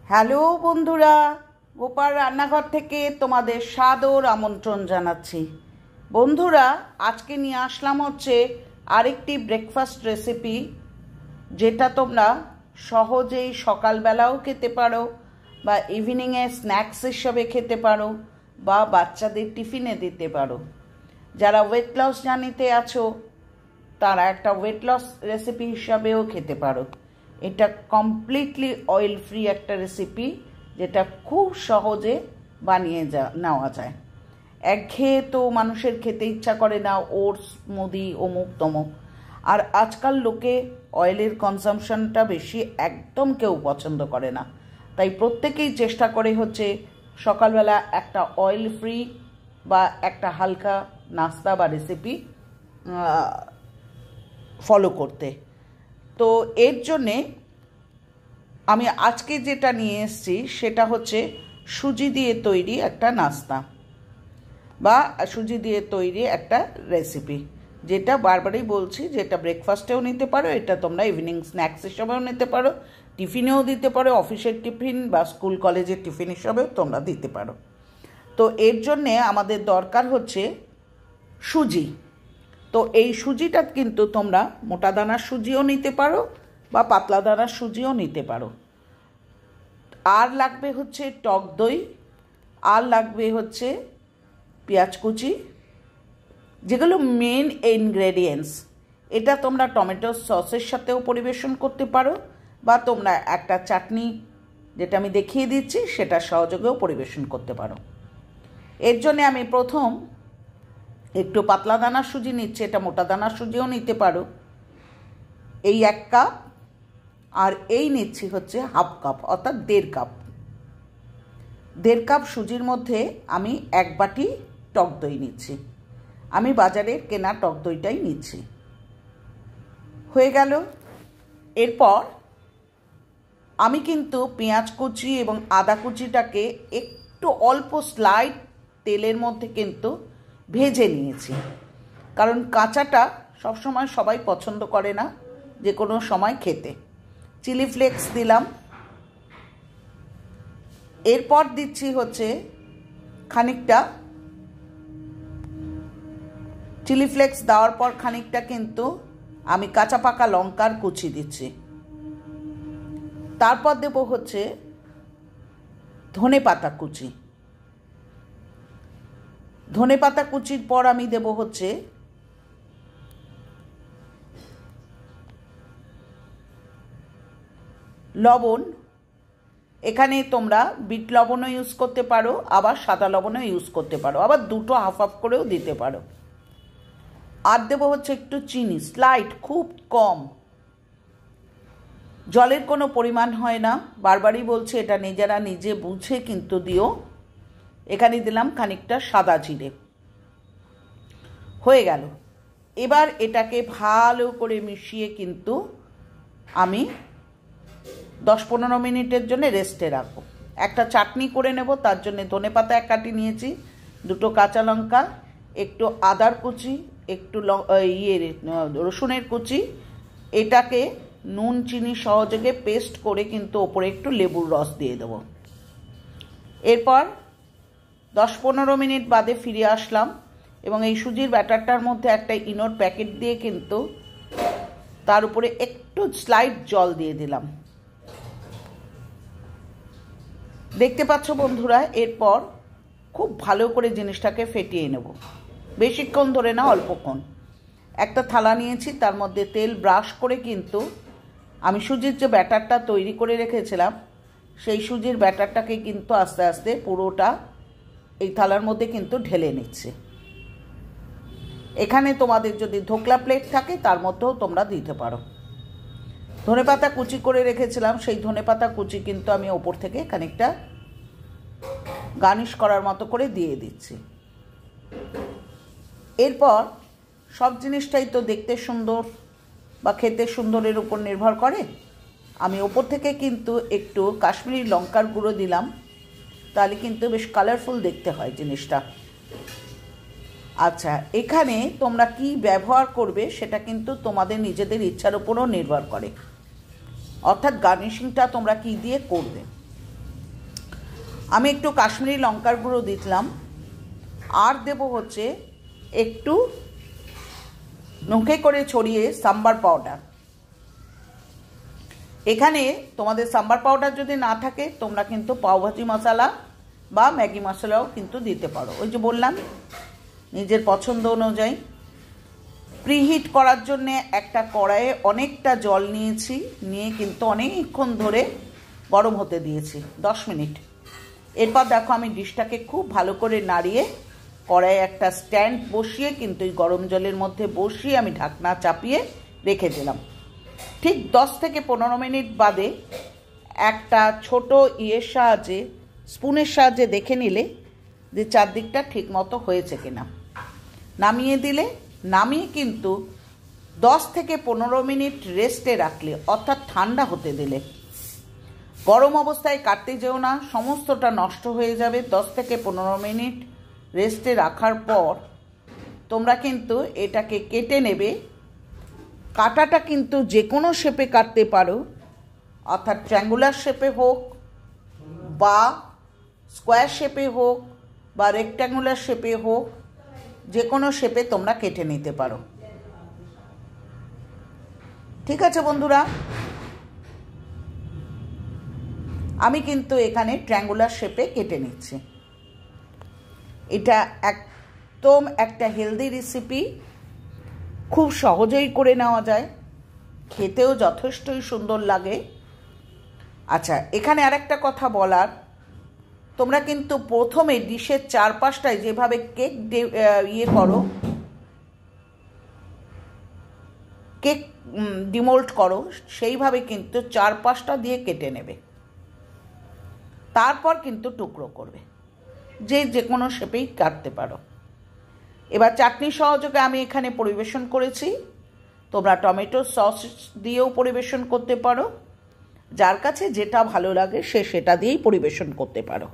Hello বন্ধুরা, গোপাল রান্নাঘর থেকে তোমাদের সাদর আমন্ত্রণ জানাচ্ছি। বন্ধুরা, আজকে নিয়ে আসলাম হচ্ছে আরেকটি ব্রেকফাস্ট রেসিপি, যেটা তোমরা সহজেই সকালবেলাও খেতে পারো বা ইভিনিংয়ে স্ন্যাক্স হিসাবে খেতে পারো বা বাচ্চাদের টিফিনে দিতে পারো। যারা ওয়েট লস জার্নিতে আছো তারা একটা ওয়েট লস রেসিপি হিসাবেও খেতে পারো। এটা কমপ্লিটলি অয়েল ফ্রি একটা রেসিপি, যেটা খুব সহজে বানিয়ে নেওয়া যায়। একঘেয়ে তো মানুষের খেতে ইচ্ছা করে না, ওটস মুদি অমুক তমুক। আর আজকাল লোকে অয়েলের কনজামশনটা বেশি একদম কেউ পছন্দ করে না, তাই প্রত্যেকেই চেষ্টা করে হচ্ছে সকালবেলা একটা অয়েল ফ্রি বা একটা হালকা নাস্তা বা রেসিপি ফলো করতে। তো এর জন্যে আমি আজকে যেটা নিয়ে এসেছি সেটা হচ্ছে সুজি দিয়ে তৈরি একটা নাস্তা বা সুজি দিয়ে তৈরি একটা রেসিপি, যেটা বারবারই বলছি, যেটা ব্রেকফাস্টেও নিতে পারো, এটা তোমরা ইভিনিং স্ন্যাক্স হিসাবেও নিতে পারো, টিফিনেও দিতে পারো, অফিসের টিফিন বা স্কুল কলেজের টিফিন হিসাবেও তোমরা দিতে পারো। তো এর জন্যে আমাদের দরকার হচ্ছে সুজি। তো এই সুজিটা কিন্তু তোমরা মোটা দানার সুজিও নিতে পারো বা পাতলা দানার সুজিও নিতে পারো। আর লাগবে হচ্ছে টক দই, আর লাগবে হচ্ছে পেঁয়াজ কুচি, যেগুলো মেন ইনগ্রেডিয়েন্টস। এটা তোমরা টমেটো সসের সাথেও পরিবেশন করতে পারো বা তোমরা একটা চাটনি, যেটা আমি দেখিয়ে দিচ্ছি, সেটা সহযোগেও পরিবেশন করতে পারো। এর জন্য আমি প্রথম একটু পাতলা দানার সুজি নিচ্ছি, এটা মোটা দানার সুজিও নিতে পারো, এই 1 কাপ। আর এই নিচ্ছি হচ্ছে হাফ কাপ, অর্থাৎ 1.5 কাপ। 1.5 কাপ সুজির মধ্যে আমি 1 বাটি টক দই নিচ্ছি। আমি বাজারের কেনা টক দইটাই নিচ্ছি। হয়ে গেল। এরপর আমি কিন্তু পেঁয়াজ কুচি এবং আদা কুচিটাকে একটু অল্প স্লাইড তেলের মধ্যে কিন্তু ভেজে নিয়েছি, কারণ কাঁচাটা সবসময় সবাই পছন্দ করে না যে কোনো সময় খেতে। চিলি ফ্লেক্স দিলাম। এরপর দিচ্ছি হচ্ছে খানিকটা চিলি ফ্লেক্স দেওয়ার পর খানিকটা কিন্তু আমি কাঁচা পাকা লঙ্কার কুচি দিচ্ছি। তারপর দেব হচ্ছে ধনে পাতা কুচি। ধনে পাতা কুচির পর আমি দেব হচ্ছে লবণ। এখানে তোমরা বিট লবণও ইউজ করতে পারো, আবার সাদা লবণও ইউজ করতে পারো, আবার দুটো হাফ হাফ করেও দিতে পারো। আর দেবো হচ্ছে একটু চিনি, স্লাইট, খুব কম। জলের কোনো পরিমাণ হয় না, বারবারই বলছি, এটা নিজেরা নিজে বুঝে কিন্তু দিও। এখানে দিলাম খানিকটা সাদা জিরে। হয়ে গেল। এবার এটাকে ভালো করে মিশিয়ে কিন্তু আমি 10-15 মিনিটের জন্য রেস্টে রাখবো। একটা চাটনি করে নেব, তার জন্য ধনে পাতা 1 কাঠি নিয়েছি, 2টো কাঁচা লঙ্কা, একটু আদার কুচি, একটু রসুনের কুচি। এটাকে নুন চিনি সহযোগে পেস্ট করে কিন্তু ওপরে একটু লেবুর রস দিয়ে দেব। এরপর 10-15 মিনিট বাদে ফিরে আসলাম এবং এই সুজির ব্যাটারটার মধ্যে একটা ইনোর প্যাকেট দিয়ে কিন্তু তার উপরে একটু স্লাইড জল দিয়ে দিলাম। দেখতে পাচ্ছ বন্ধুরা, এরপর খুব ভালো করে জিনিসটাকে ফেটিয়ে নেব, বেশিক্ষণ ধরে না, অল্পক্ষণ। একটা থালা নিয়েছি, তার মধ্যে তেল ব্রাশ করে কিন্তু আমি সুজির যে ব্যাটারটা তৈরি করে রেখেছিলাম, সেই সুজির ব্যাটারটাকে কিন্তু আস্তে আস্তে পুরোটা এই থালার মধ্যে কিন্তু ঢেলে নিচ্ছি। এখানে তোমাদের যদি ধোকলা প্লেট থাকে তার মধ্যেও তোমরা দিতে পারো। ধনেপাতা কুচি করে রেখেছিলাম, সেই ধনেপাতা কুচি কিন্তু আমি ওপর থেকে খানিকটা গার্নিশ করার মতো করে দিয়ে দিচ্ছি। এরপর সব জিনিসটাই তো দেখতে সুন্দর বা খেতে সুন্দরের উপর নির্ভর করে। আমি ওপর থেকে কিন্তু একটু কাশ্মীরি লঙ্কার গুঁড়ো দিলাম, তাহলে কিন্তু বেশ কালারফুল দেখতে হয় জিনিসটা। আচ্ছা, এখানে তোমরা কি ব্যবহার করবে সেটা কিন্তু তোমাদের নিজেদের ইচ্ছার উপরও নির্ভর করে, অর্থাৎ গার্নিশিংটা তোমরা কি দিয়ে করবে। আমি একটু কাশ্মীরি লঙ্কার গুঁড়ো দিলাম, আর দেব হচ্ছে একটু নখে করে ছড়িয়ে সাম্বার পাউডার। এখানে তোমাদের সাম্বার পাউডার যদি না থাকে তোমরা কিন্তু পাওভাজি মশলা বা ম্যাগি মশলাও কিন্তু দিতে পারো। ওই যে বললাম নিজের পছন্দ অনুযায়ী। প্রিহিট করার জন্যে একটা কড়াইয়ে অনেকটা জল নিয়েছি, নিয়ে কিন্তু অনেকক্ষণ ধরে গরম হতে দিয়েছি, 10 মিনিট। এরপর দেখো আমি ডিশটাকে খুব ভালো করে নাড়িয়ে কড়াইয়ে একটা স্ট্যান্ড বসিয়ে কিন্তু এই গরম জলের মধ্যে বসিয়ে আমি ঢাকনা চাপিয়ে রেখে দিলাম। ঠিক 10 থেকে 15 মিনিট বাদে একটা ছোট সাহায্যে, স্পুনের সাহায্যে দেখে নিলে যে চারদিকটা ঠিক মতো হয়েছে কিনা। নামিয়ে দিলে, নামিয়ে কিন্তু 10 থেকে 15 মিনিট রেস্টে রাখলে, অর্থাৎ ঠান্ডা হতে দিলে। গরম অবস্থায় কাটতে যেও না, সমস্তটা নষ্ট হয়ে যাবে। 10 থেকে 15 মিনিট রেস্টে রাখার পর তোমরা কিন্তু এটাকে কেটে নেবে। কাটাটা কিন্তু যে কোনো শেপে কাটতে পারো, অর্থাৎ ট্রায়াঙ্গুলার শেপে হোক বা স্কোয়ার শেপে হোক বা রেক্ট্যাঙ্গুলার শেপে হোক, যে কোনো শেপে তোমরা কেটে নিতে পারো। ঠিক আছে বন্ধুরা, আমি কিন্তু এখানে ট্রায়াঙ্গুলার শেপে কেটে নিচ্ছি। এটা একদম একটা হেলদি রেসিপি, খুব সহজেই করে নেওয়া যায়, খেতেও যথেষ্টই সুন্দর লাগে। আচ্ছা, এখানে আরেকটা কথা বলার, তোমরা কিন্তু প্রথমে ডিশের চারপাশটায় যেভাবে কেক করো, কেক ডিমোল্ড করো, সেইভাবে কিন্তু চারপাশটা দিয়ে কেটে নেবে। তারপর কিন্তু টুকরো করবে, যে কোনো শেপেই কাটতে পারো। এবার চাটনি সহযোগে আমি এখানে পরিবেশন করেছি, তোমরা টমেটো সস দিয়েও পরিবেশন করতে পারো, যার কাছে যেটা ভালো লাগে সে সেটা দিয়েই পরিবেশন করতে পারো।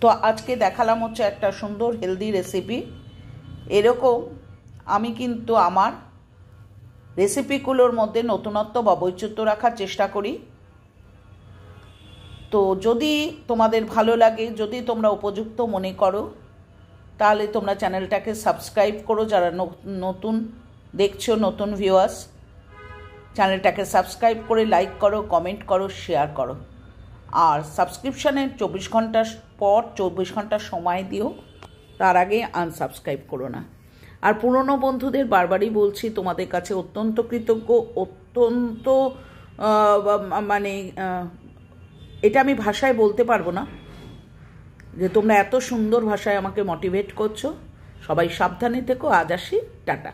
তো আজকে দেখালাম হচ্ছে একটা সুন্দর হেলদি রেসিপি। এরকম আমি কিন্তু আমার রেসিপিগুলোর মধ্যে নতুনত্ব বা বৈচিত্র্য রাখার চেষ্টা করি। তো যদি তোমাদের ভালো লাগে, যদি তোমরা উপযুক্ত মনে করো, তাহলে তোমরা চ্যানেলটাকে সাবস্ক্রাইব করো। যারা নতুন দেখছো, নতুন ভিউয়ার্স, চ্যানেলটাকে সাবস্ক্রাইব করে লাইক করো, কমেন্ট করো, শেয়ার করো। আর সাবস্ক্রিপশানের 24 ঘন্টা পর 24 ঘন্টা সময় দিও, তার আগে আনসাবস্ক্রাইব করো না। আর পুরনো বন্ধুদের বারবারই বলছি, তোমাদের কাছে অত্যন্ত কৃতজ্ঞ, অত্যন্ত মানে এটা আমি ভাষায় বলতে পারবো না যে তোমরা এত সুন্দর ভাষায় আমাকে মোটিভেট করছো। সবাই সাবধানে থেকো। আজ আসি, টাটা।